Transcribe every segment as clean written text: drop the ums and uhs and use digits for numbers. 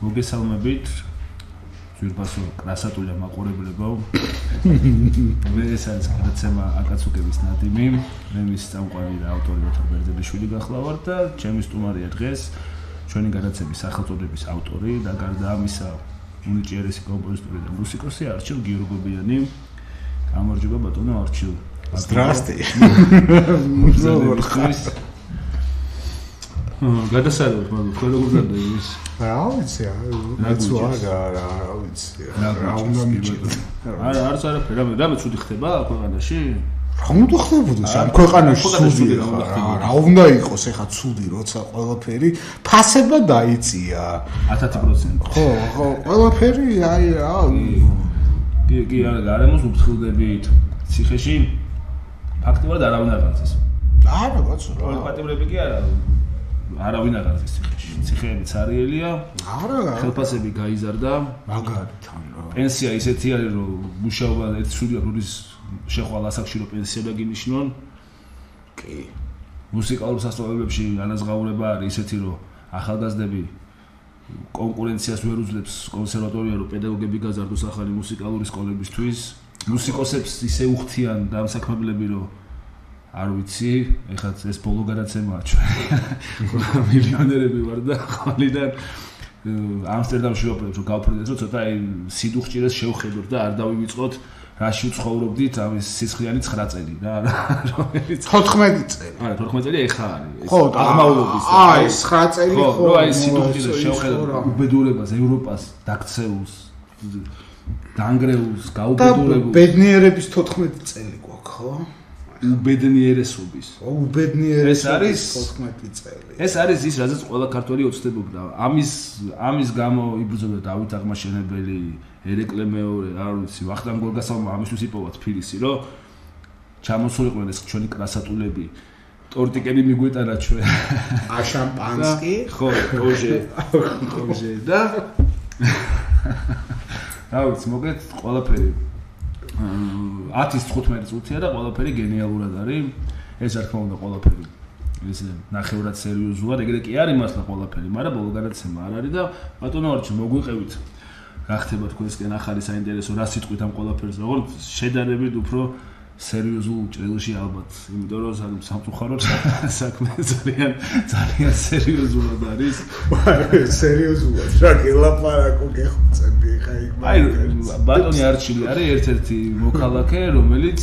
მოგესალმებით ძვირფასო კრასატულა მაყურებლებო მე ეს არის გადაცემა აკაცუკების ნადიმი მე მის წამყვანი და ავტორი ოთარ ბერძელიშვილი გახლავართ და ჩემი სტუმარია დღეს ჩვენი გადაცემის სახელწოდების ავტორი და გარდა ამისა უნიჭიერესი კომპოზიტორი და მუსიკოსი არჩილ გიორგობიანი გამარჯობა ბატონო არჩილ Здравствуйте. გადასალევთ მაგრამ თქვენ როგორ გაგდების? რა ვიცი, რა უნდა მიჭირდეს. არც არაფერი, რამე ცუდი ხდება ქვეყანაში? რა უნდა ხდებოდეს ამ ქვეყანაში ცუდი რა უნდა იყოს ეხა ცუდი როცა ყველაფერი ფასება დაიწია 1000%. ხო, ყველაფერი აი რა კი გარემოს უფრთხილდებით ციხეში ფაქტობრივად არავინ არ განცეს. არა, ბაცო რა. პატიმრები კი არავინ არ განცეს ციხეში. ციხეები цаრიელია. არა, ხელფასები გაიზარდა. მაგართან რა. პენსია ისეთი არის, რომ მუშაობა ერთი სულია, როდის შეხვალ ასაკში რომ პენსია დაგინიშნონ. კი. მუსიკალურ სასწავლებლებში განაზღაურება არის ისეთი, რომ ახალგაზრდები კონკურენციას ვერ უძლებს კონსერვატორია, რომ პედაგოგები გაზარდოს ახალი მუსიკალური სკოლებისთვის. მუსიკოსებს ისე უხთიან დამსაქმებლები, რომ არ ვიცი, ეხლა ეს ბოლო გადაცემაა ჩვენ. მილიონერები ვარ და ხვალიდან ამსტერდამში ვაპრობთ, რომ გავფრინდეს, რომ ცოტა აი სიდუხჭირეს შევხედოთ და არ დავივიწყოთ რაში ვცხოვრობდით, ამის სისხლიანი 9 წელი რა, რომელიც 14 წელი. არა, 14 წელი ეხა არის. ხო, აღმავლობის. აი, 9 წელი ხო. ხო, აი სიდუხჭირეს შევხედოთ უბედურებას, ევროპას, დაქცეულს, დანგრეულს, გაუბედურებულს. ბედნიერების 14 წელი გვაქვს, ხო? უბედნიერესობის. უბედნიერესობის 14 წელი. ეს არის ის, რაზეც ყველა ქართველი ოცნებობდა. ამის გამო იბრძოდა დავით აღმაშენებელი, ერეკლე მეორე, არ ვიცი, ვახტანგ გორგასალმა ამისთვის იპოვა თბილისი, რომ ჩამოსულიყვნენ ეს ჩვენი კრასატულები. ტორტიკები მიგვეტანა ჩვენ. აშამპანსკი? ხო, კოჟე და რა ვიცი, მოგეთ ყველაფერი 10-15 წუთია და ყველაფერი გენიალურად არის. ეს რა თქმა უნდა ყველაფერი ესე ნახევრად სერიოზულად, ეგრე კი არის მართლა ყველაფერი, მაგრამ ბოლო გადაცემა არ არის და ბატონო არჩი მოგვიყევით. რა ხდება თქვენსკენ ახალი საინტერესო რა სიტყვით ამ ყველაფერზე, როგორც შედარებით უფრო სერიოზულ ჭრილში ალბათ, იმიტომ რომ სამწუხაროდ საქმე ძალიან სერიოზულად არის. სერიოზულად რა გელაპარაკო გეხოცები ხა იქ. აი ბატონი არჩილი არის ერთ-ერთი მოქალაქე, რომელიც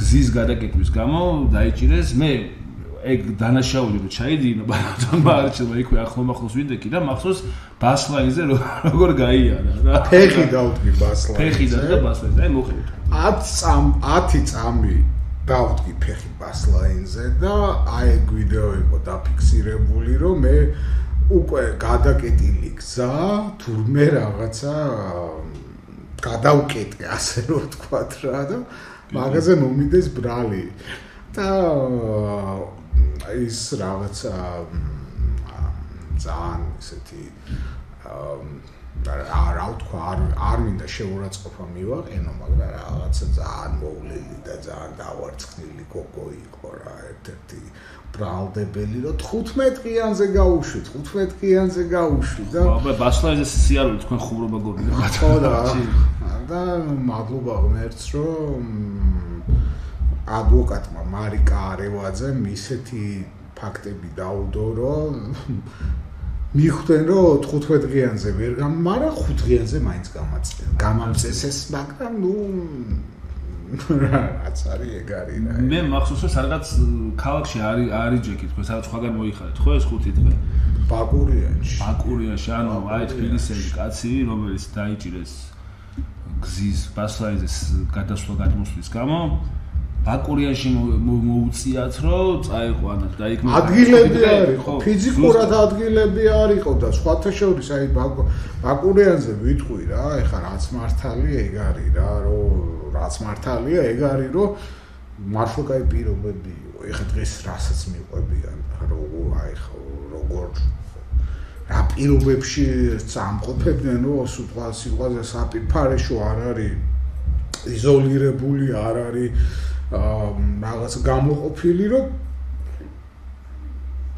გზის გადაკეტვის გამო დაიჭირეს. მე ეგ დანაშაული რომ ჩაიდინო ბატონმა არჩილმა იქვე ახლომახლოს ვიდექი და მახსოვს ბასლაინზე როგორ გაიარა რა. ფეხი დავდგი ბასლაინზე. ფეხი და ბასლაინზე. აი მოხდით. 10 წამი დავდგი ფეხი ბასლაინზე და აი ვიდეო იყო დაფიქსირებული, რომ მე უკვე გადაკეტილი გზა, თურმე რაღაცა გადავკეტე, ასე რომ ვთქვათ რა და მაგაზე მომიდეს ბრალი. და ის რაღაცა ძალიან ისეთი რა ვთქვა, არ მინდა შეურაცხყოფა მივაყენო, მაგრამ რაღაცა ძალიან მოვლილი და ძალიან დავარცხნილი გოგო იყო რა, ერთ-ერთი ბრალდებელი, რომ 15 დღიანზე გაუშვი და ბასლაინზე სიარული თქვენ ხუმრობა გონია. ხო და მადლობა ღმერთს, რომ ადვოკატმა მარიკა არევაძემ ისეთი ფაქტები დაუდო, რომ მიხვდნენ, რომ 15 დღიანზე ვერ მაგრამ 5 დღიანზე მაინც გამამწესეს, მაგრამ რაც არის ეგ არის რა. მე მახსოვს რომ სადღაც ქალაქში არის ჯეკი თქვენ, სადაც სხვაგან მოიხარეთ, ხო ეს 5 დღე? ბაკურიანში, ანუ აი თბილისელი კაცი, რომელიც დაიჭირეს გზის ბასლაინზე გადასვლა გადმოსვლის გამო ბაკურიანში მოუწიათ, რომ წაიყვანათ და იქ ადგილები არისო, ფიზიკურად ადგილები არისო და სხვათა შორის აი ბაკურიანზე ვიტყვი რა, ეხლა რაც მართალია ეგ არის რა, რაც მართალია ეგ არის, რომ მართლა კაი პირობები იყო. ეხლა დღეს რასაც მიყვებიან, როგორ რა პირობებში წამყოფებდნენ, რომ სიტყვაზე საპირფარეშო არ არის იზოლირებული, არ არის რაღაც გამოყოფილი, რომ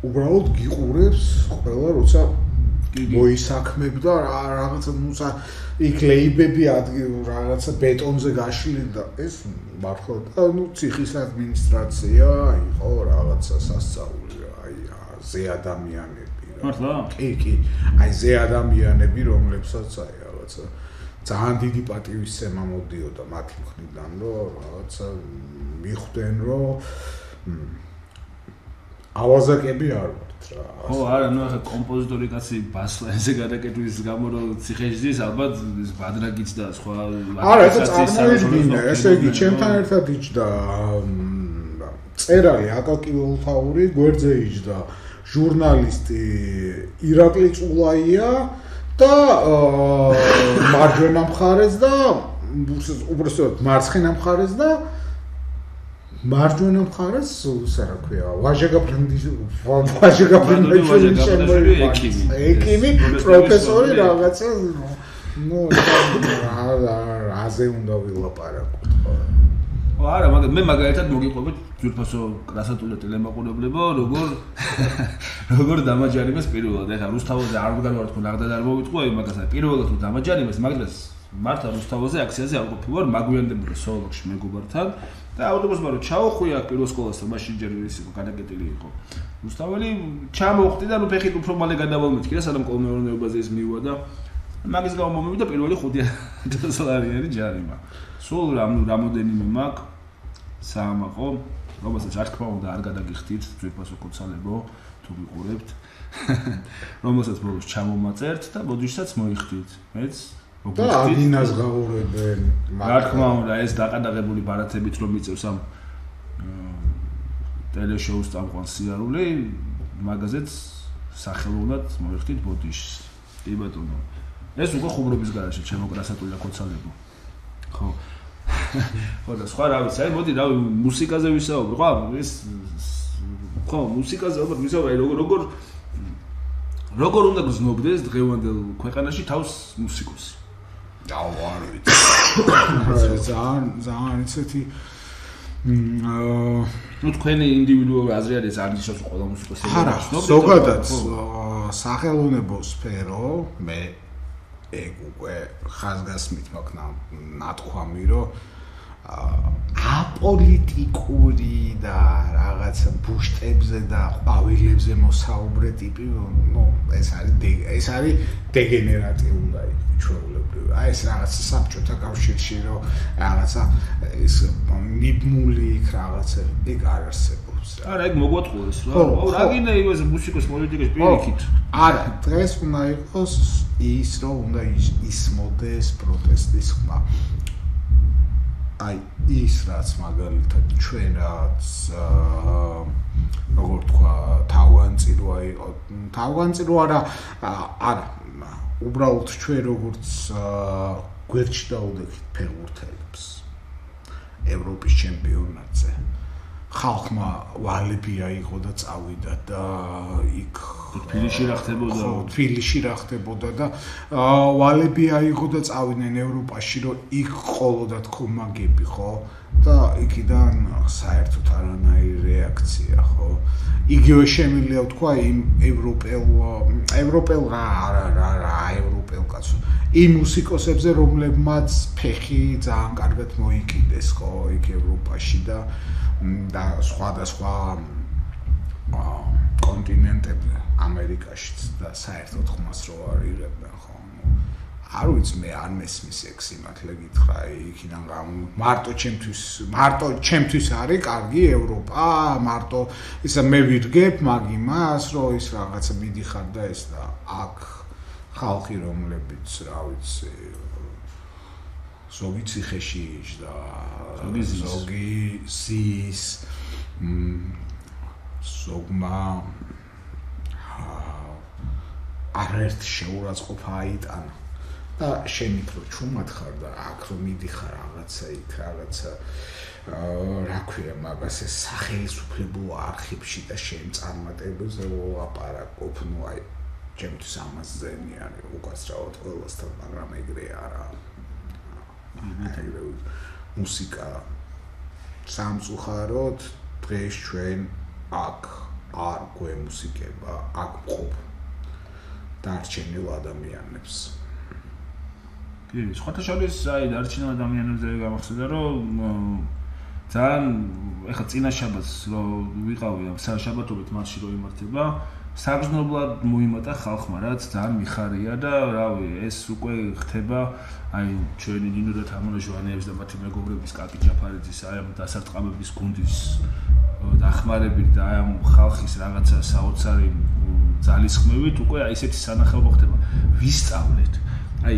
უბრალოდ გიყურებს ყველა, როცა მოისაქმებდა რაღაცა ნუცა იქ ლეიბები რაღაცა ბეტონზე გაშლილი და ეს მართლა და ნუ ციხის ადმინისტრაცია იყო რაღაცა სასწაული აი ზე ადამიანები მართლა? კი აი ზე ადამიანები რომლებსაც აი რაღაცა ძალიან დიდი პატივისცემა მოდიოდა მათი მხრიდან რომ რაღაცა მიხვდნენ რომ ავაზაკები არ ვართ რა. ხო, არა, ნუ ახლა კომპოზიტორი კაცი ბასლენზე გადაკეტვის გამო რომ ციხეში ზის ალბათ ის ბადრაგიც და სხვა არა, ეს წარმოიდგინე, ესე იგი, ჩემთან ერთად იჯდა წერალი აკაკი ველთაური, გვერდზე იჯდა ჟურნალისტი ირაკლი წულაია და მარჯვენა მხარეს და უბრალოდ მარცხენა მხარეს და მარჯვენა მხარეს რა ქვია ვაჟაგაფრინდიშვილი ექიმი პროფესორი რაღაცა ნუ რაზე უნდა ვილაპარაკოთ ხო არა მაგრამ მე მაგალითად მოგიყვებით ძვირფასო კრასატულა ტელემაყურებლებო როგორ დამაჯანიმეს პირველად ეხლა რუსთავოზე არ ვგავარ თქო ნახდა და არ მოვიტყვი მაგასაც პირველად თუ დამაჯანიმეს მაგდროს მართლა რუსთავოზე აქციაზე არ ყოფილი ვარ მაგვიანდებოდა სოლოქში მეგობართან და ავტობუსმა რომ ჩავხვი აქ პირველ სკოლასთან მაშინ ჯერ ის იყო გადაკეტილი იყო რუსთაველი ჩამოვხდი და ნუ ფეხით უფრო მალე გადავალმეთქი რა სანამ კოლმეურნეობაზე ის მივა და მაგის გამო მომივიდა პირველი 5,000 დოლარიანი ჯარიმა სულ რამოდენიმე მაქვს საამაყო რომელსაც რა თქმა უნდა არ გადაგიხდით ძვირფასო კოცალებო თუ გიყურებთ რომელსაც ბოლოს ჩამომაწერთ და ბოდიშსაც მოიხდით მეც და ადინას გაურებენ რა თქმა უნდა ეს დაყადაღებული ბარათებით რომ მიწევს ამ ტელეშოუს წამყვან სიარული მაგაზეც სახელოვნად მოიხდით ბოდიშს კი ბატონო ეს უკვე ხუმრობის garaში ჩემო კრასატულა კოცალებო ხო ხო და სხვა რა ვიცი აი მოდი რა მუსიკაზე ვისაუბრო ხო ეს ხო მუსიკაზე ალბათ ვისაუბრო როგორ უნდა გზნობდეს დღევანდელ ქვეყანაში თავს მუსიკოსი არ ვიცი ძალიან ისეთი ნუ თქვენი ინდივიდუალური აზრი არის არ ნიშნავს ყველა მუსიკოსი არა ზოგადად სახელმწიფო სფერო მე ეგ უკვე ხაზგასმით მაქვს ნათქვამი რომ აპოლიტიკური და რაღაც ბუშტებზე და ყვავილებზე მოსაუბრე ტიპი ნუ ეს არის დეგენერატიული ჩვეულებრივი აი ეს რაღაც საბჭოთა კავშირში რომ რაღაცა ეს ნიბმული იქ რაღაცა ეგ არ არსებობს არა ეგ მოგვატყუეს რა გინდა ის მუსიკოს პოლიტიკის პირიქით არა დღეს უნდა იყოს ის რომ უნდა ისმოდეს პროტესტის ხმა აი ის რაც მაგალითად ჩვენ რაც როგორ თქვა თავგანწირვა იყო თავგანწირვა არა უბრალოდ ჩვენ როგორც გვერდში დავუდექით ფეხბურთელებს ევროპის ჩემპიონატზე ხალხმა ვალები აიღო და წავიდა და იქ თბილისში რა ხდებოდა თბილისში რა ხდებოდა და ვალები აიღო და წავიდნენ ევროპაში რომ იქ ყოლოდათ კომაგები ხო და იქიდან საერთოდ არანაირი რეაქცია ხო იგივე შემიძლია ვთქვა იმ ევროპელ კაცო იმ მუსიკოსებზე რომლებმაც ფეხი ძალიან კარგად მოიკიდეს ხო იქ ევროპაში და სხვადასხვა კონტინენტებზე ამერიკაშიც და საერთოდ ხმას რო არ იღებენ ხო არ ვიცი მე არ მესმის ეგ სიმართლე გითხრა იქიდან მარტო ჩემთვის არის კარგი ევროპა მარტო ისა მე ვირგებ მაგ იმას რომ ის რაღაცა მიდიხარ და ეს და აქ ხალხი რომლებიც რა ვიცი ზოგი ციხეში იჯდა ზოგი ზის ზოგმა არერთ შეურაცხყოფა აიტანა და შენით რო ჩუმად ხარ და აქ რომ მიდიხარ რაღაცა იქ რაღაცა რა ქვია მაგას ეს სახელმწიფო არქივში და შენ წარმატებებზე ვლაპარაკობ ნუ აი ჩემთვის ამას ზენი არის უკაცრავად ყველასთან მაგრამ ეგრე არა მუსიკა სამწუხაროდ დღეს ჩვენ აქ არ გვემუსიკება აქ მყოფ დარჩენილ ადამიანებს. კი, სხვათა შორის აი დარჩენილ ადამიანებზე გამახსენდა რომ ძალიან ეხლა წინა შაბათს რო ვიყავი ამ შაბათობით მასში რო იმართება საგრძნობლად მოიმატა ხალხმა რაც ძალიან მიხარია და რავი ეს უკვე ხდება აი ჩვენი ნინო და თამონა ჟვანეების და მათი მეგობრების კაკი ჯაფარიძის აი ამ დასარტყამების გუნდის დახმარებით და აი ამ ხალხის რაღაცა საოცარი ძალისხმევით უკვე აი ესეთი სანახაობა ხდება ვისწავლეთ აი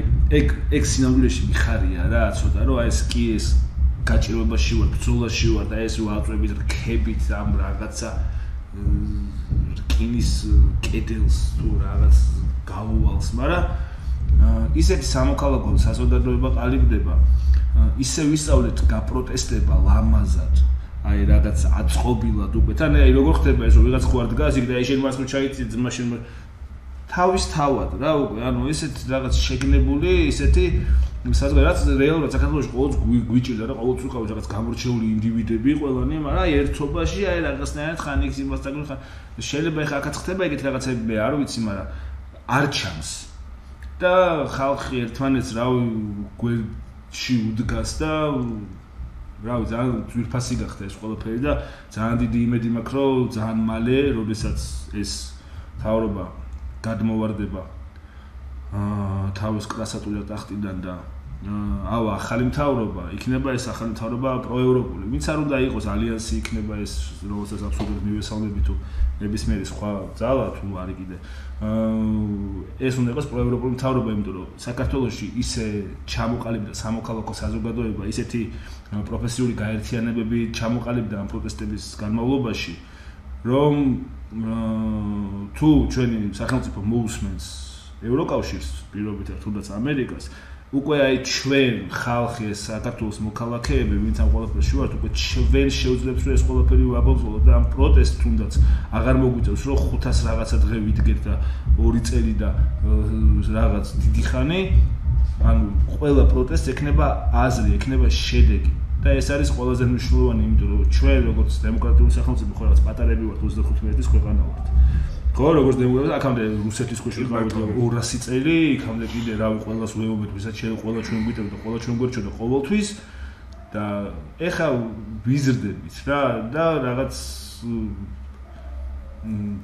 ეგ სინამდვილეში მიხარია რა ცოტა რომ აი ეს კი ეს გაჭირვებაში ვარ ბრძოლაში ვარ და ეს ვაწვევით რქებით ამ რაღაცა რკინის კედელს თუ რაღაც გაუვალს მაგრამ ისეთი სამოქალაქო საზოგადოება ყალიბდება ისე ვისწავლეთ გაპროტესტება ლამაზად აი რაღაც აწყობილად უკვე თან აი როგორ ხდება ეს რომ ვიღაც ხო არ დგას იქ და აი შენ მას რო ჩაიწი მაშინ თავის თავად რა უკვე ანუ ესეთი რაღაც შეგნებული ისეთი საზოგადოებას რეალურად საქართველოში ყოველთვის გვიჭირდა რა ყოველთვის უყავთ რაღაც გამორჩეული ინდივიდები ყველანი მაგრამ აი ერთობაში აი რაღაცნაირად ხან იქ იმას დაგნო ხან შეიძლება ეხა აქაც ხდება ეგეთ რაღაცები მე არ ვიცი მაგრამ არ ჩანს და ხალხი ერთმანეთს რავი გვერდში უდგას და რავი ძალიან ძვირფასი გახდა ეს ყველაფერი და ძალიან დიდი იმედი მაქვს რომ ძალიან მალე როდესაც ეს თავრობა გადმოვარდება თავის კლასატურია ტახტიდან და ავა ახალი მთავრობა იქნება ეს ახალი მთავრობა პროევროპული ვინც არ უნდა იყოს ალიანსი იქნება ეს რომელსაც აბსოლუტურად მივესალმები თუ ნებისმიერი სხვა ძალა თუ არის კიდე ეს უნდა იყოს პროევროპული მთავრობა იმიტომ რომ საქართველოში ისე ჩამოყალიბდა სამოქალაქო საზოგადოება ისეთი პროფესიული გაერთიანებები ჩამოყალიბდა ამ პროტესტების განმავლობაში რომ თუ ჩვენი სახელმწიფო მოусმენს ევროკავშირს პირობით თუნდაც ამერიკას უკვე აი ჩვენ ხალხი ეს საქართველოს მოქალაქეები ვინც ამ ყველაფერში ვართ უკვე ჩვენ შევძლებს რომ ეს ყველაფერი ვაბრძოლოთ და ამ პროტესტ თუნდაც აღარ მოგვიწევს რომ 500 რაღაცა დღე ვიდგეთ და 2 წელი და რაღაც დიდი ხანი ანუ ყველა პროტესტს ექნება აზრი ექნება შედეგი და ეს არის ყველაზე მნიშვნელოვანი იმიტომ რომ ჩვენ როგორც დემოკრატიული სახელმწიფო ხო რაღაც პატარები ვართ 25 მილიონის ქვეყანა ვართ ხო როგორც დემოკრატია აქამდე რუსეთის ქვეშ ვიყავით 200 წელი იქამდე კიდე რავი ყველას ვეუბნებთ ვისაც შეიძლება ყველა ჩვენ გვიტევდა და ყველა ჩვენ გვერჩოდა ყოველთვის და ეხა ვიზრდებით რა და რაღაც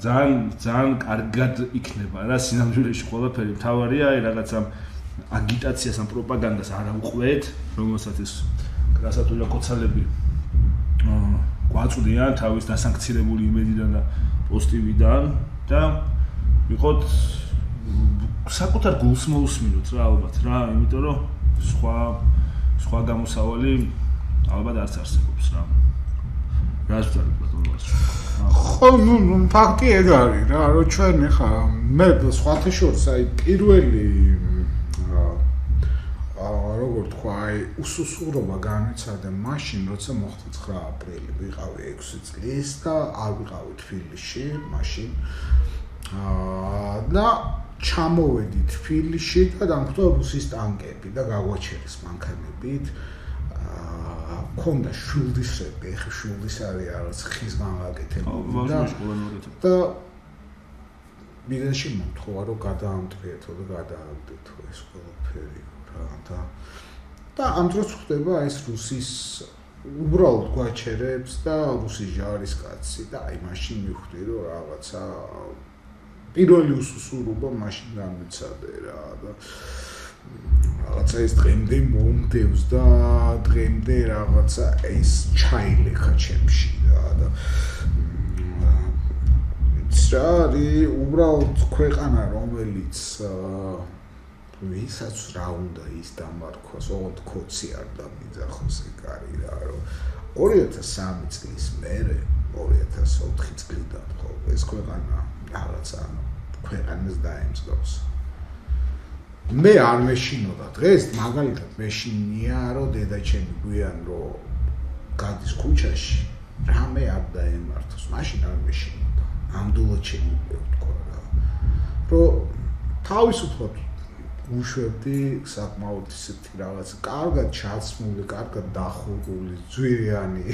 ძალიან კარგად იქნება რა სინამდვილეში ყველაფერი მთავარია აი რაღაც ამ აგიტაციას ამ პროპაგანდას არ აუყვეთ რომელსაც ეს გასათვლილი კოცალები გვაწვდიან თავის დასანქცირებული იმედიდან და პოზიტივიდან და ვიყოთ საკუთარ გულს მოусმინოთ რა ალბათ რა იმიტომ რომ სხვა გამოსავალი ალბათ არც არსებობს რა რას ვთქვით ბატონოს ხო ნუ ფაქტი ეგ არის რა რომ ჩვენ ხა მე სხვათა შორის აი პირველი როგორ თქვა აი უსუსურობა განვიცადა მაშინ როცა მოხდა 9 აპრილი ვიყავი 6 წლის და არ ვიყავი თბილისში მაშინ და ჩამოვედი თბილისში და დამხვდა რუსის ტანკები და გაგვაჩერეს მანქანებით ქონდა შულდისები ეხა შულდის არის რაღაც ხიზგან გაკეთებული და მიგეში მომთხოვა რომ გადაამტკიეთო და გადააგდეთო ეს ყველაფერი და ამ დროს ხდება ეს რუსის უბრალოდ გვაჩერებს და რუსის ჯარისკაცი და აი მაშინ მივხვდი რომ რაღაცა პირველი უსუსურობა მაშინ განვიცადე რა და რაღაცა ეს დღემდე მომდევს და დღემდე რაღაცა ეს ჩაილეხა ჩემში და ცარი უბრალოდ ქვეყანა რომელიც ვისაც რა უნდა ის დამარქვას, ოღონდ კოცი არ დამიძახოს ეგ არის რა, რომ 2003 წლის მერე 2004 წლიდან ხო ეს ქვეყანა რაღაცა ქვეყანას დაემსგავს. მე არ მეშინოდა დღეს მაგალითად მეშინია რომ დედაჩემი გვიან რომ გადის ქუჩაში რამე არ დაემართოს, მაშინ არ მეშინოდა. ამდულად შემიძლია რა. რომ თავისუფლად უშვებდი საკმაოდ ისეთი რაღაც კარგად ჩაცმული, კარგად დახურული, ძვირიანი,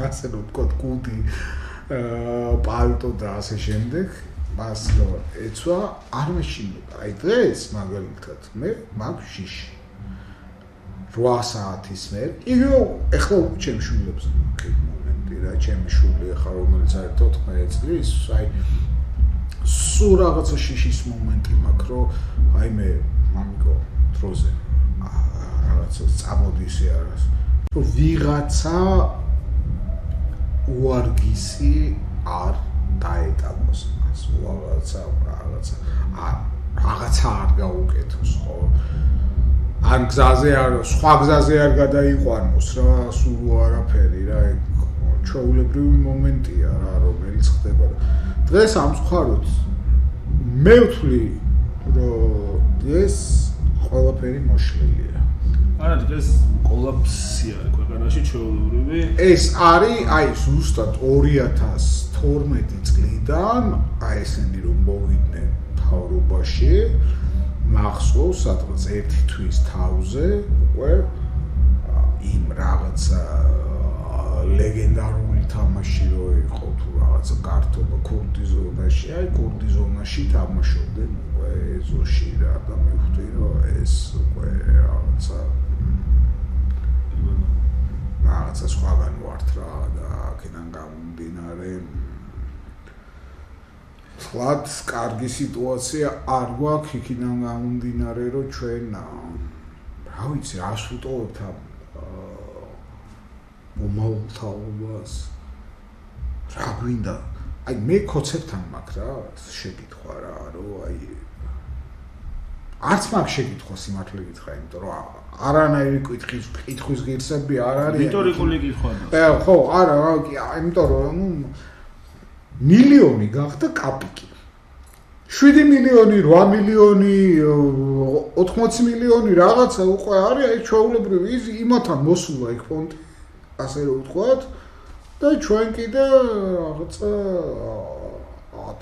ასე რომ ვთქვათ, კუდი, პალტო და ასე შემდეგ მას ეცვა არ მეშინება. აი დღეს მაგალითად მე მაგ შიში 8 საათის მე იგივე ეხლა ჩემს შვილებს მქეთ მომენტი რა ჩემი შვილი ახლა რომელიც არის 14 წლის აი სულ რაღაცა შიშის მომენტი მაქვს რომ აი მე მამიკო დროზე რაღაცა წამოდისი არის რომ ვიღაცა უარგისი არ დაეტანოს მას რაღაცა არ გაუკეთოს ხო ან გზაზე არ სხვა გზაზე არ გადაიყვანოს რა სულ არაფერი რა ჩვეულებრივი მომენტია რა რომელიც ხდება დღეს ამ მხაროთ მე ვთვლი რომ დღეს ყველაფერი მოშლილია არა დღეს კოლაფსი არის ქვეყანაში ჩვეულებრივი ეს არის აი ზუსტად 2012 წლიდან აი ესენი რომ მოვიდნენ მთავრობაში მახსოვს სადღაც ერთი თვის თავზე უკვე იმ რაღაცა ლეგენდარული თამაში რო იყო თუ რაღაცა კარტობა კორტიზონაში აი კორტიზონაში თამაშობდნენ უკვე ეზოში რა და მივხვდი რომ ეს უკვე რაღაცა სხვაგან ვართ რა და აქედან გამომდინარე ხლად კარგი სიტუაცია არ გვაქვს იქიდან გამომდინარე რომ ჩვენ რა ვიცი რას ვუტოვებთ ამ მომავალთაობას რა გვინდა აი მე კოცებთან მაქვს რა შეკითხვა რა რომ აი არც მაქვს შეკითხვა სიმართლე გითხრა იმიტომ რომ არანაირი კითხვის ღირსები არ არის რიტორიკული კითხვა ხო არა კი იმიტომ რომ მილიონი გახდა კაპიკი 7 მილიონი 8 მილიონი 80 მილიონი რაღაცა უკვე არის აი ჩვეულებრივი იმათან მოსულა იქ ფონდი ასე რომ ვთქვათ და ჩვენ კიდე რაღაცა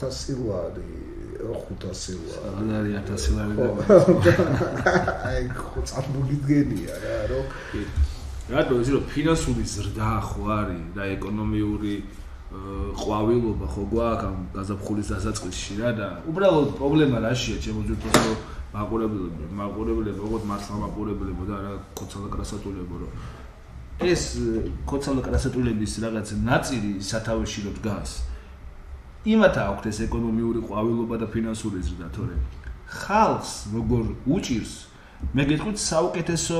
1000 ლარი 500 ლარი არის 1000 ლარი აი ხო წარმოგვიდგენია რა რომ რატო ის რომ ფინანსური ზრდა ხო არის და ეკონომიური ყვავილობა ხო გვაქვს ამ გაზაფხულის დასაწყისში რა და უბრალოდ პრობლემა რაშია ჩემო ძვირფას რომ მაყურებლები როგორც მართლა მაყურებლებო და რა ქოცალ და კრასატულებო რომ ეს ქოცალ და კრასატულების რაღაც ნაწილი სათავეში რო დგას იმათა აქვს ეს ეკონომიური ყვავილობა და ფინანსური ზრდა თორე ხალხს როგორ უჭირს მე გეტყვით საუკეთესო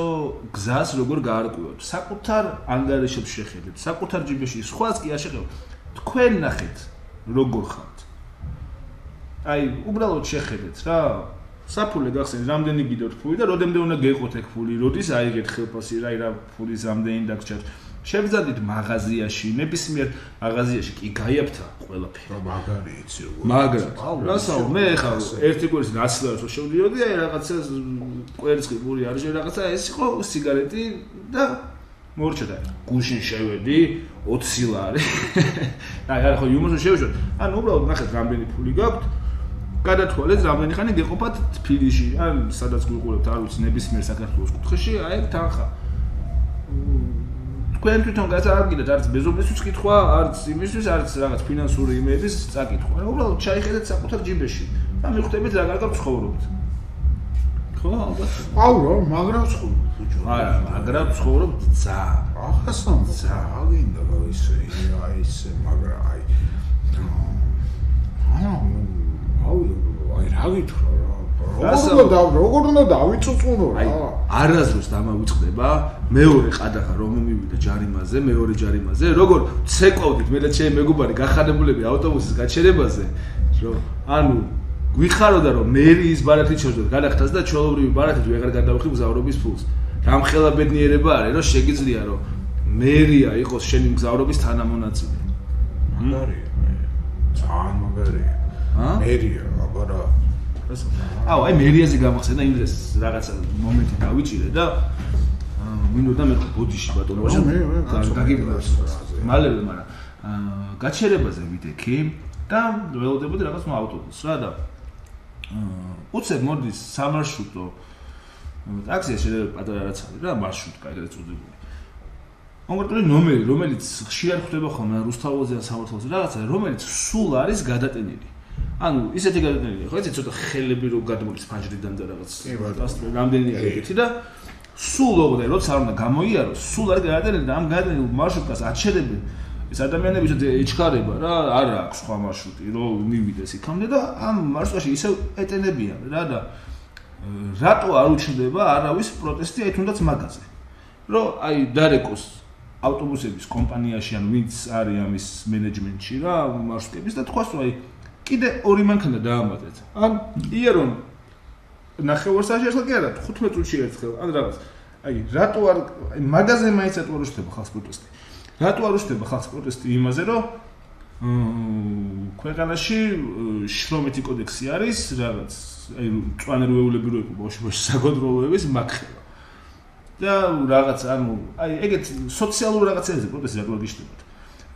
გზას როგორ გაარკვევთ საკუთარ ანგარიშებს შეხედეთ საკუთარ ჯიბეში სხვას კი არ შეხედოთ თქვენ ნახეთ როგორ ხართ აი უბრალოდ შეხედეთ რა საფულე გახსენეთ რამდენი გიდოთ ფული და როდემდე უნდა გეყოთ ეგ ფული როდის აიგეთ ხელფასი რა ფულის რამდენი დაგჭერთ შევძადით მაღაზიაში ნებისმიერ მაღაზიაში კი გაიაფთა ყველაფერი რა მაგარი იცი როგორ მაგრამ რასაო მე ხა ერთი კვირის ნაცვლად შევდიოდი აი რაღაცა კვერცხი პური არის რაღაცა ეს იყო სიგარეტი და მორჩა გუშინ შევედი 20 ლარი აი არა ხო იუმორს შევშოთ ანუ უბრალოდ ნახეთ რამდენი ფული გაქვთ გადათვალეთ რამდენი ხანი გეყოფათ თბილისში ან სადაც გვიყურებთ არ ვიცი ნებისმიერ საქართველოს კუთხეში აი თანხა თქვენ თვითონ გაზარგიდეთ არც მეზობლისთვის კითხვა არც იმისთვის არც რაღაც ფინანსური იმების წაკითხვა უბრალოდ ჩაიხედეთ საკუთარ ჯიბეში და მიხვდებით რა კარგად ცხოვრობთ ხო ალბათ აურო მაგრამ ცხოვრობთ ბიჭო არა მაგრამ ცხოვრობთ ძა ახასამ ძა აგინდა რა ისე აი ისე მაგრამ აი აი რა გითხრა როგორ უნდა დავიწუწუნო რა არასდროს დამავიწყდება მეორე ყადაღა რომ მივიდა ჯარიმაზე მეორე ჯარიმაზე როგორ ცეკვავდით მე და ჩემი მეგობარი გახანებულები ავტობუსის გაჩერებაზე რომ ანუ გვიხაროდა რომ მერიის ბარათი ჩორდოთ გადახტას და ჩვეულებრივი ბარათით ვეღარ გადავხი მგზავრობის ფულს რამხელა ბედნიერება არის რომ შეგიძლია რომ მერია იყოს შენი მგზავრობის თანამონაწილე მაგარია ძალიან მაგარია მერია აბარა აუ აი მერიაზე გამახსენდა იმ დღეს რაღაცა მომენტი დავიჭირე და მინდოდა მე ბოდიში ბატონო გაგიბლებს მალევე მაგრამ გაჩერებაზე ვიდექი და ველოდებოდი რაღაც ავტობუსს რა და უცებ მოდის სამარშრუტო ტაქსი შეიძლება პატარა რაც არის რა მარშრუტკა ეგრეთ წოდებული კონკრეტული ნომერი რომელიც ხშირად ხდება ხოლმე რუსთაველზე ან სამართალზე რაღაცა რომელიც სულ არის გადატენილი ანუ ისეთი გადატრიალია ხო იცი ცოტა ხელები რო გადმოდის ფანჯრიდან და რაღაც რამდენი არის ეგეთი და სულ ოღონდ როცა არ უნდა გამოიაროს სულ არ გადატრიალენ და ამ გადატრიალ მარშრუტას აჩერებენ ეს ადამიანები ეჩქარება რა არ აქვს სხვა მარშრუტი რომ მივიდეს იქამდე და ამ მარშრუტში ისევ ეტენებიან რა და რატო არ უჩნდება არავის პროტესტი აი თუნდაც მაგაზე რომ აი დარეკოს ავტობუსების კომპანიაში ან ვინც არის ამის მენეჯმენტში რა მარშრუტების და თქვას რომ აი კიდე ორი მანქანა დაამატეთ ან იერონ ნახევარსაჯერსა კი არა 15 წუთში ერთხელ ან რაღაც აი რატო არ აი მაგაზე მაინც არ უჩნდება ხალხს პროტესტი რატო არ უჩნდება ხალხს პროტესტი იმაზე რომ ქვეყანაში შრომითი კოდექსი არის რაღაც აი წვანერვეულები რო იყო ბავშვებში საკონტროლოების მაქხევა და რაღაც ანუ აი ეგეთ სოციალურ რაღაცებზე პროტესტი რატო არ გიშდებათ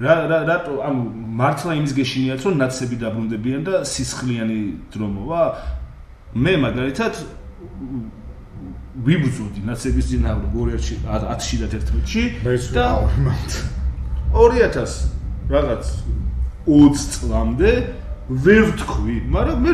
რატო ანუ მართლა იმის გეშინიათ რომ ნაცები დაბრუნდებიან და სისხლიანი დრო მოვა მე მაგალითად ვიბრძოდი ნაცების ძინავრო 2010-ში და 2011-ში და 2000 რაღაც 20 წლამდე ვერ ვთქვი მაგრამ მე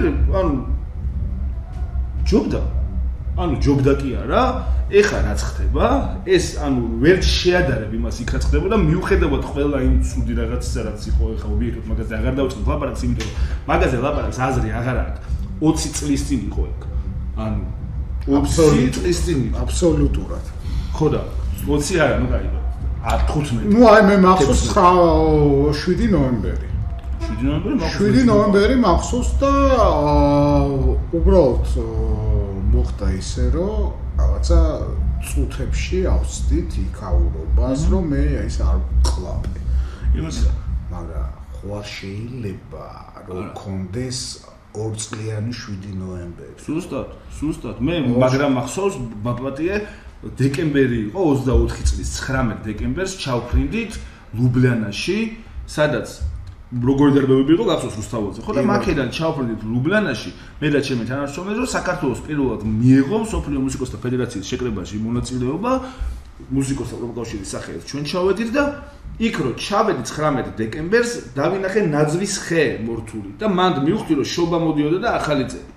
ანუ ჯობდა კი არა ეხა რაც ხდება ეს ანუ ვერ შეადარებ იმას იქ რაც ხდება და მიუხედავად ყველა იმ ცუდი რაღაცისა რაც იყო ეხა ობიექტოდ მაგაზე აღარ დავწყობ ლაპარაკს იმიტომ რომ მაგაზე ლაპარაკს აზრი აღარ აქვს 20 წლის წინ იყო ეგ ანუ 20 წლის წინ აბსოლუტურად ხო და 20 არა ნუ კაი 15 ნუ აი მე მახსოვს 7 ნოემბერი 7 ნოემბერი მახსოვს და უბრალოდ მოხდა ისე რომ რაღაცა წუთებში ავსდით იქაურობას რომ მე ის არ ვკლაპე იმას მაგრამ ხო შეიძლება რომ კონდეს 2 წლიანი 7 ნოემბერი სუსტად მე მაგრამ მახსოვს ბაპატიე დეკემბერი იყო 24 წლის 19 დეკემბერს ჩავფრინდით ლუბლიანაში სადაც როგორი დარბევები იყო გახსოვს რუსთაველზე ხო და მაქედან ჩავფრინდით ლუბლიანაში მე და ჩემი თანამშრომლები რომ საქართველოს პირველად მიიღო სოფლიო მუსიკოსთა ფედერაციის შეკრებაში მონაწილეობა მუსიკოსთა პროფკავშირის სახელით ჩვენ ჩავედით და იქ რო ჩავედი 19 დეკემბერს დავინახე ნაძვის ხე მორთული და მანდ მივხვდი რომ შობა მოდიოდა და ახალი წელი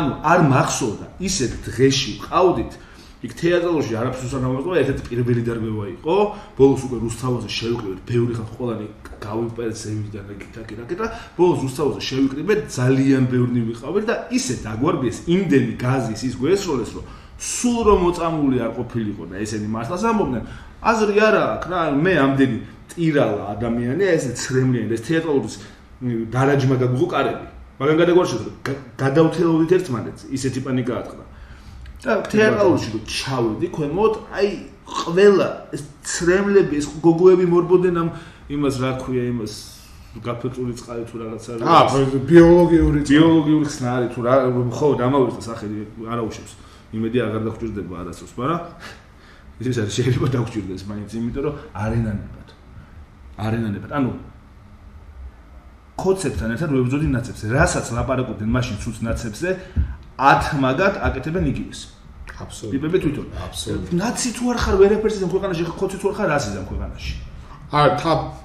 ანუ არ მახსოვდა ისეთ დღეში ყავდით იქ თეატრალში არაფერს არ ამოწყდა ერთ-ერთი პირველი დარბევა იყო ბოლოს უკვე რუსთაველზე შევიკრიბეთ ბევრი ხალხი ყველანი გავიპერეთ ზევიდან და ბოლოს რუსთაველზე შევიკრიბეთ ძალიან ბევრი ვიყავით და ისე დაგვარბიეს იმდენი გაზის ის გვესროლეს რომ სულ რომ მოწამული არ ყოფილიყო და ესენი მართლაც ამბობდნენ აზრი არა აქვს რა მე ამდენი ტირალა ადამიანია ესე ცრემლიანი ეს თეატრალურის დარაჯმა გაგვიღო კარები მაგრამ გადაგვარჩევთ გადავთელოდით ერთმანეთს ისეთი პანიკა ატყდა და თეატრალურში რომ ჩავედი ქვემოთ აი ყველა ეს ცრემლები ეს გოგოები მორბოდნენ ამ იმას რა ქვია იმას გაფეთული წყალი თუ რაღაცა ბიოლოგიური ხსნარი თუ რა ხო დამავიწყდა სახელი არა უშვებს იმედი აღარ დაგჭირდება არასდროს მაგრამ ის არის შეიძლება დაგჭირდეს მაინც იმიტომ რომ არენანებად ანუ ხოცებთან ერთად ვებრძოდი ნაცებს რასაც ლაპარაკობდნენ მაშინ ცუც ნაცებზე 10 მაგათ აკეთებენ იგივეს აბსოლუტურად ტიპები თვითონ აბსოლუტურად ნაცი თუ არ ხარ ვერაფერს ამ ქვეყანაში ხოცი თუ არ ხარ რასიზმ ამ ქვეყანაში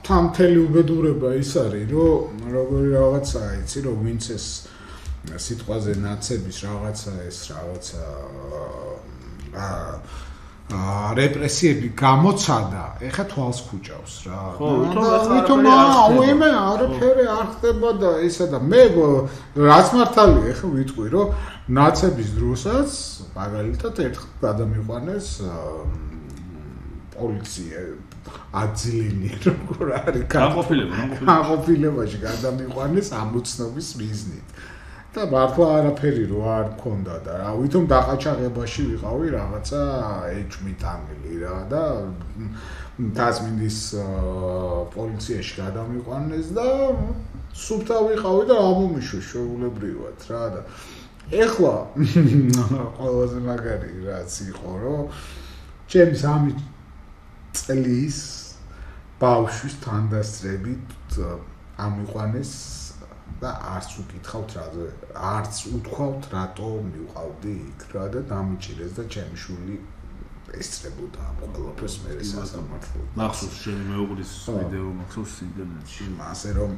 თამთელი უბედურება ის არის რომ როგორი რაღაცაა იცი რომ ვინც ეს სიტყვაზე ნაცების რაღაცა რეპრესიები გამოცადა ეხა თვალს ხუჭავს რა ვითომ უიმე არაფერი არ ხდება და ისა და მე რაც მართალია ეხა ვიტყვი რომ ნაცების დროსაც მაგალითად ერთხელ გადამიყვანეს პოლიცია აძილინი როგორ არის განყოფილებაში გადამიყვანეს ამოცნობის მიზნით და მართლა არაფერი რო არ მქონდა და რა ვითომ დაყაჩაღებაში ვიყავი რაღაცა ეჭმიტანილი რა და დაზმინდის პოლიციაში გადამიყვანეს და სუფთა ვიყავი და ამომიშვა შეულებრივად რა და ეხლა ყველაზე მაგარი რაც იყო რომ ჩემს 3 წლის ბავშვის თანდასწრებით ამიყვანეს და არც უკითხავთ რაზე არც უთქვავთ რატო მივყავდი იქ რა და დამიჭირეს და ჩემი შვილი ესწრებოდა ამ ყველაფერს მე სასამართლო. მახსოვს შენი მეუღლის ვიდეო მახსოვს ინტერნეტში. ასე რომ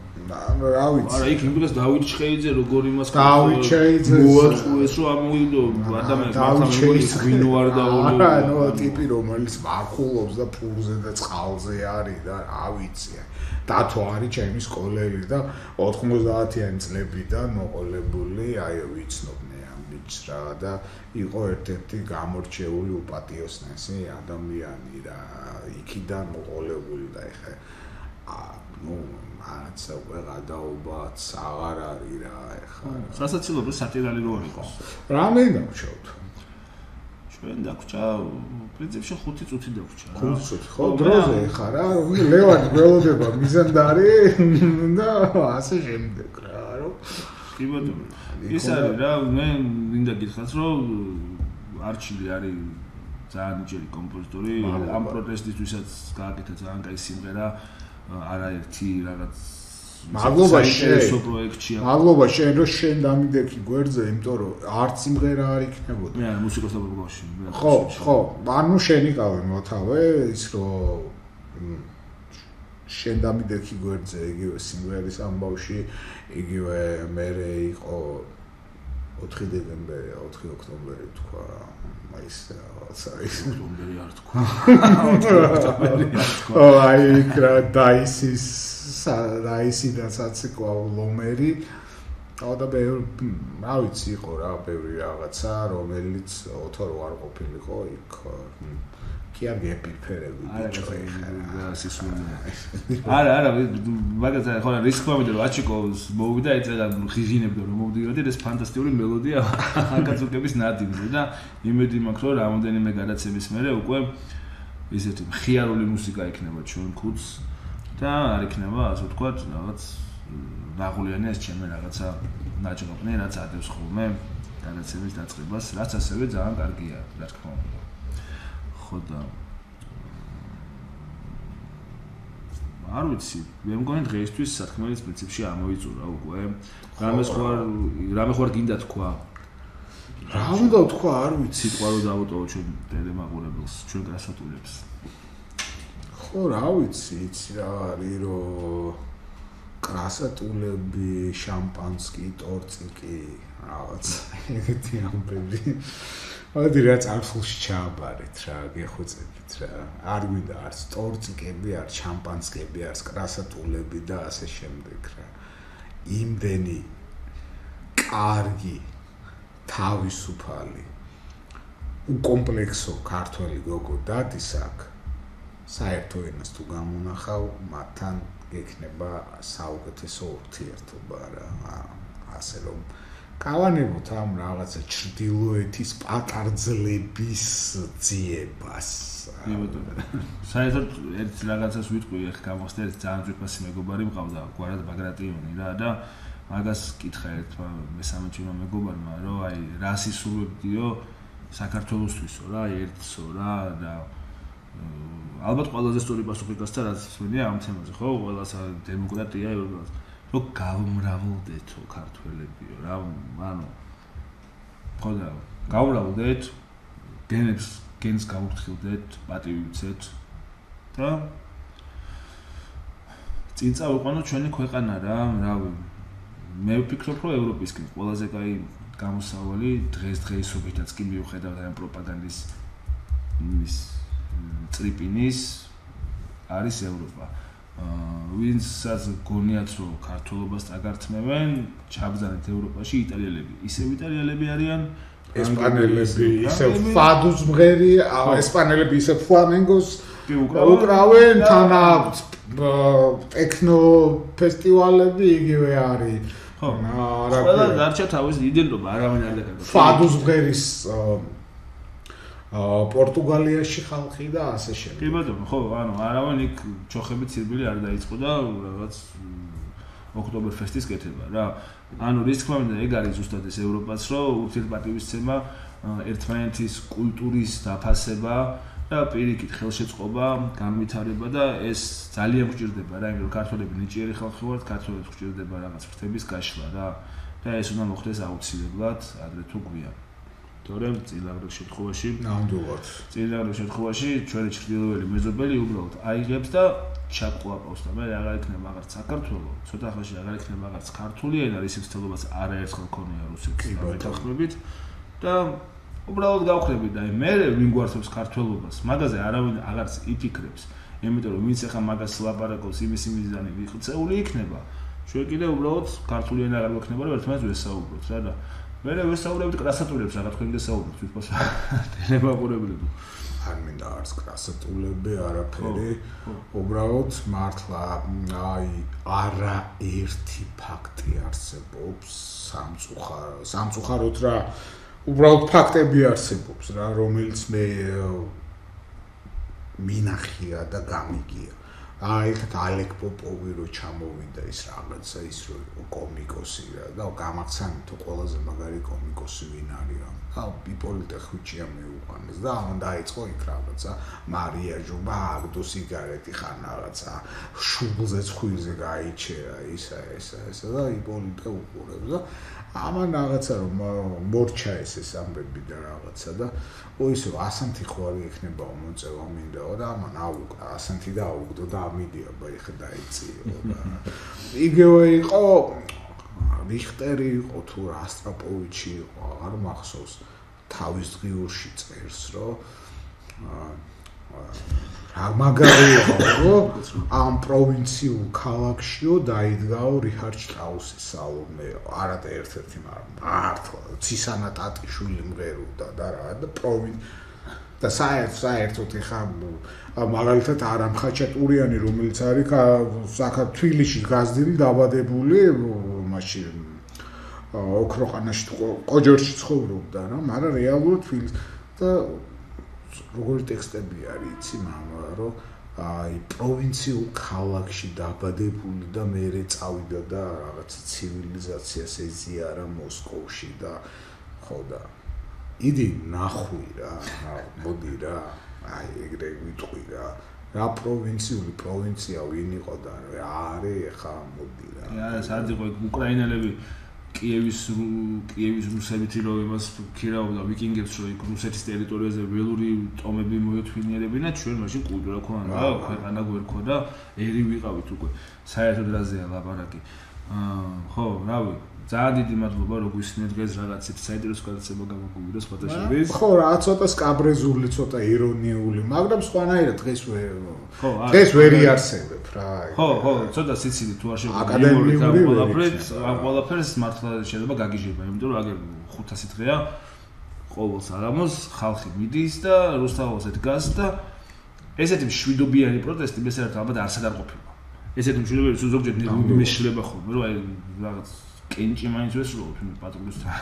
რა ვიცი. არა, იქ იმდროს დავით ჩხეიძე როგორ იმას დავით ჩხეიძე მოაწყვეს რომ ამოვიდო ადამიანს მართლა ვინო არ დაოლო. არა, ნუ ტიპი რომელიც მარხულობს და ფულზე და წყალზე არის და რა ვიცი. დათო არის ჩემი სკოლელი და 90-იანი წლებიდან მოყოლებული, აი ვიცნობნე ამ ბიჭს რა და იყო ერთ-ერთი გამორჩეული უპატიოსნესი ადამიანი რა, იქიდან მოყოლებული და ეხა ნუ არც უკვე გადაობაც აღარ არის რა ეხა. სასაცილო სატირალი რო არ იყოს. რამე დავშავთ? ჩვენ დაგვრჩა პრინციპში 5 წუთი დაგვრჩა. 5 წუთი. ხო, დროზე ხარ რა, ლევანი გველოდება მიზანდარი და ასე შემდეგ რა, რომ კი ბატონო. ის არის რა, მე მინდა გითხრათ, რომ არჩილი არის ძალიან ნიჭიერი კომპოზიტორი, ამ პროტესტისთვისაც გააკეთა ძალიან კაი სიმღერა, არაერთი რაღაც მადლობა შენ პროექტშია. მადლობა შენ რომ შენ დამიდექი გვერდზე, იმიტომ რომ არც იმღერა არ იქნებოდა. მე არა მუსიკოს დაბაგოში. ხო, ანუ შენ იყავი მოთავე ის რომ შენ დამიდექი გვერდზე იგივე სიმღერის ამბავში, იგივე მერე იყო 4 დეკემბერი, 4 ოქტომბერი თქვა, ის რაღაცა ის ოქტომბერი არ თქვა. 4 ოქტომბერი არ თქვა. აი კრა დაისიდანაც იყო ლომერი. და რა ვიცი იყო რა ბევრი რაღაცა, რომელიც ოთო არ ყოფილიყო იქ. კი არ გეპიფერები ბიჭო ეხლა სისულელე. არა, მაგაზე ხო რა რისკი მომიდა რომ აჩიკოს მოვიდა ეწერა ღიღინებდა რომ მოვდიოდი ეს ფანტასტიკური მელოდია აკაცუკების ნადიმზე და იმედი მაქვს რომ რამოდენიმე გადაცემის მერე უკვე ისეთი მხიარული მუსიკა იქნება ჩვენ ქუდს და არ იქნება ასე ვთქვათ რაღაც ნაღულიანი ეს ჩემი რაღაცა ნაჭრობნი რაც ადევს ხოლმე გადაცემის დაწყებას რაც ასევე ძალიან კარგია რა თქმა უნდა ხო და არ ვიცი მე მგონი დღეისთვის სათქმელის პრინციპში ამოიწურა უკვე რამე ხوار გინდა თქვა რა უნდა თქვა არ ვიცი სიტყვა რო დავუტოვო ჩვენ ტელემაყურებელს ჩვენ გასატულებს ხო რა ვიცი იცი რა არის რომ კრასატულები შამპანსკი ტორციკი რაღაც ეგეთი ამბები ადი რა წარსულში ჩააბარეთ რა გეხუწებით რა არ გვინდა არც ტორციკები არც შამპანსკები არც კრასატულები და ასე შემდეგ რა იმდენი კარგი თავისუფალი უკომპლექსო ქართველი გოგო დადის აქ საერთო ენას თუ გამონახავ მათთან გექნება საუკეთესო ურთიერთობა რა ასე რომ გავანებოთ ამ რაღაცა ჩრდილოეთის პატარძლების ძიებას საერთოდ ერთ რაღაცას ვიტყვი ახ გამოსდა ერთ ძალიან ძვირფასი მეგობარი მყავდა გვარად ბაგრატიონი რა და მაგას კითხა ერთმა მესამე ჩემმა მეგობარმა რომ აი რა სისულვებდიო საქართველოსთვისო რა ერთსო რა და ალბათ ყველაზე სწორი პასუხი გასცა რაც მენია ამ თემაზე ხო ყველასა დემოკრატია ევროპას რომ გავმრავლდეთო ქართველებიო რა ანუ ხო და გავმრავლდეთ გენს გავუფრთხილდეთ პატივი ვიცეთ და წინ წავიყვანოთ ჩვენი ქვეყანა რა რავი მე ვფიქრობ რომ ევროპისკენ ყველაზე კაი გამოსავალი დღესდღეობითაც კი მიუხედავად ამ პროპაგანდის ის ტრიპინის არის ევროპა. ვინცაც გონიათ რომ ქართულობას წაგართმევენ, ჩაბზანეთ ევროპაში იტალიელები. ისევ იტალიელები არიან, ესპანელები, ისევ ფადუს მღერი, ესპანელები ისევ ფლამენგოს უკრავენ, თან აქვს ტექნო ფესტივალები იგივე არის. ხო, ყველა დარჩა თავის იდენტობა, არავინ არ დაკარგავს. ფადუს მღერის პორტუგალიაში ხალხი და ასე შემდეგ. კი ბატონო, ხო, ანუ არავინ იქ ჩოხებით ცირბილი არ დაიწყო და რაღაც ოქტომბერფესტის კეთება რა. ანუ რის თქმა უნდა ეგ არის ზუსტად ეს ევროპაც, რომ ურთიერთპატივისცემა, ერთმანეთის კულტურის დაფასება და პირიქით ხელშეწყობა, განვითარება და ეს ძალიან გვჭირდება რა, იმიტომ რომ ქართველები ნიჭიერი ხალხი ვართ, ქართველებს გვჭირდება რაღაც ფრთების გაშლა რა და ეს უნდა მოხდეს აუცილებლად ადრე თუ გვიან. თორემ წინააღმდეგ შემთხვევაში ნამდვილად წინააღმდეგ შემთხვევაში ჩვენი ჩრდილოელი მეზობელი უბრალოდ აიღებს და ჩაყლაპავს და მე აღარ იქნება მაგარც საქართველო ცოტა ხანში აღარ იქნება მაგარც ქართული ენა რის მცდელობას არაერთხელ მქონია რუსეთის დამეთანხმებით და უბრალოდ გავხდები და მე ვინ გვართობს ქართველობას მაგაზე არავინ აღარც იფიქრებს იმიტომ რომ ვინც ახლა მაგას ლაპარაკობს იმის მიზანი ვიხცეული იქნება ჩვენ კიდე უბრალოდ ქართული ენა აღარ გვექნება რომ ერთმანეთს ვესაუბროთ რა და მე ვესაუბრებთ კრასატულებს რა თქვენ გესაუბროთ თვითონ ტელემაყურებლები არ მინდა არც კრასატულები არაფერი უბრალოდ მართლა აი არაერთი ფაქტი არსებობს სამწუხაროდ რა უბრალოდ ფაქტები არსებობს რა რომელიც მე მინახია და გამიგია აი ხეთ ალეკ პოპოვი რო ჩამოვიდა ის რაღაცა ის რო კომიკოსი რა და გამახსენე თუ ყველაზე მაგარი კომიკოსი ვინ არის რა აუ იპოლიტე ხუჩია მეუყანეს და ამან დაიწყო იქ რაღაცა მარია ჟუბა აგდო სიგარეტი ხან რაღაცა შუბლზე ცხვირზე გაიჩერა ისა და იპოლიტე უყურებს და ამან რაღაცა რომ მორჩა ეს ამბები და რაღაცა და ისე 100 ხვარი ექნება მოწევა მინდაო და ამან აუყა 100 და აუგდო და ამიდია ბაიხე დაიწიო და იგივე იყო რიხტერი იყო თუ ასტრაპოვიჩი იყო აღარ მახსოვს თავის დღიურში წერს რომ მაგარია ამ პროვინციულ ქალაქშიო დაიდგაო რიჰარდ შტრაუსის სალონე არადა ერთ-ერთი მართლა ცისანა ტატიშვილი მღეროდა და რა და და საერთოდ ეხა მაგალითად არამ ხაჩატურიანი რომელიც არის საქართველოში გაზდილი დაბადებული მაშინ ოქროყანაში ყოჯორში ცხოვრობდა რა მაგრამ რეალურად თბილისში და როგორი ტექსტები არის იცი მამა რომ აი პროვინციულ ქალაქში დაბადებული და მეერე წავიდა და რაღაცა ცივილიზაციას ეზიარა მოსკოვში და ხო და იდი ნახვი რა მოდი რა აი ეგრე ვიტყვი რა პროვინცია ვინ იყო და რა არის ხა მოდი რა სად იყო უკრაინელები კიევის რუსებით რომ იმას ქირავდა ვიკინგებს რომ იქ რუსეთის ტერიტორიაზე ველური ტომები მოეთვინიერებინა ჩვენ მაშინ კულტურა ქონდა ქვეყანა გვერქოდა ერი ვიყავით უკვე საერთოდ რაზეა ლაპარაკი ხო რავი ძალიან დიდი მადლობა რომ გვისმენთ დღეს რაღაცით საინტერესო გადაცემა გამოგვივიდა სხვადასხვა ხო რა ცოტა სკაბრეზული ცოტა ირონიული მაგრამ სხვანაირად დღეს ვერ იარსებებ რა ხო ცოტა სიცილი თუ არ შეგვიძლია ამ ყველაფერს მართლა შეიძლება გაგიჟება იმიტომ რომ აგერ 500 დღეა ყოველ საღამოს ხალხი მიდის და რუსთაველზე დგას და ესეთი მშვიდობიანი პროტესტი მესერად ალბათ არსად არ ყოფილა ესეთი მშვიდობიანი ზოგჯერ მეშლება ხოლმე რომ აი რაღაც კენჭი მაინც ვესრულობთ პატრულისთან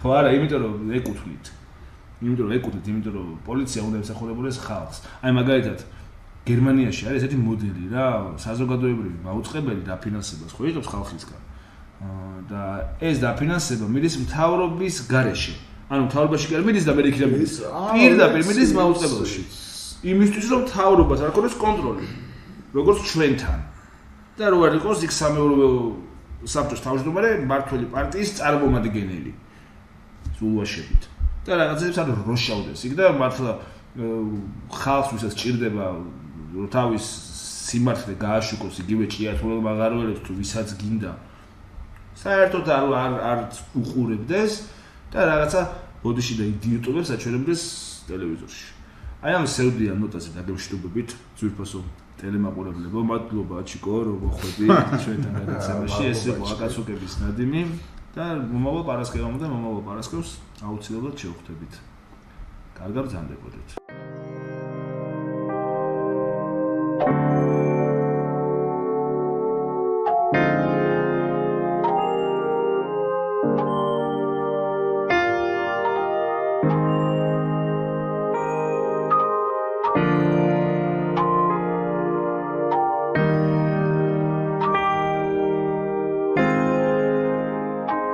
ხო არა იმიტომ რომ ეკუთვნით იმიტომ რომ პოლიცია უნდა ემსახურებოდეს ხალხს აი მაგალითად გერმანიაში არის ესეთი მოდელი რა საზოგადოებრივი მაუწყებელი დაფინანსებას ხო იღებს ხალხისგან და ეს დაფინანსება მიდის მთავრობის გარეშე ანუ მთავრობაში კი არ მიდის და მე იქიდან მიდის პირდაპირ მიდის მაუწყებელში იმისთვის რომ მთავრობას არ ქონდეს კონტროლი როგორც ჩვენთან და რო არ იყოს იქ სამეურვეო საბჭოს თავმჯდომარე მმართველი პარტიის წარმომადგენელი სულვაშებით და რაღაცებს არ როშავდეს იქ და მართლა ხალხს ვისაც ჭირდება რომ თავის სიმართლე გააშუქოს იგივე ჭიათურელმა აღარველებს თუ ვისაც გინდა საერთოდ არ უყურებდეს და რაღაცა ბოდიში და იდიოტობებს აჩვენებდეს ტელევიზორში აი ამ სევდიან ნოტაზე დაგემშვიდობებით ძვირფასო ტელემაყურებლებო მადლობა ჩიკო რომ მოხვედი ჩვენთან გადაცემაში ეს იყო აკაცუკების ნადიმი და მომავალ პარასკევს აუცილებლად შევხვდებით კარგად ბრძანდებოდეთ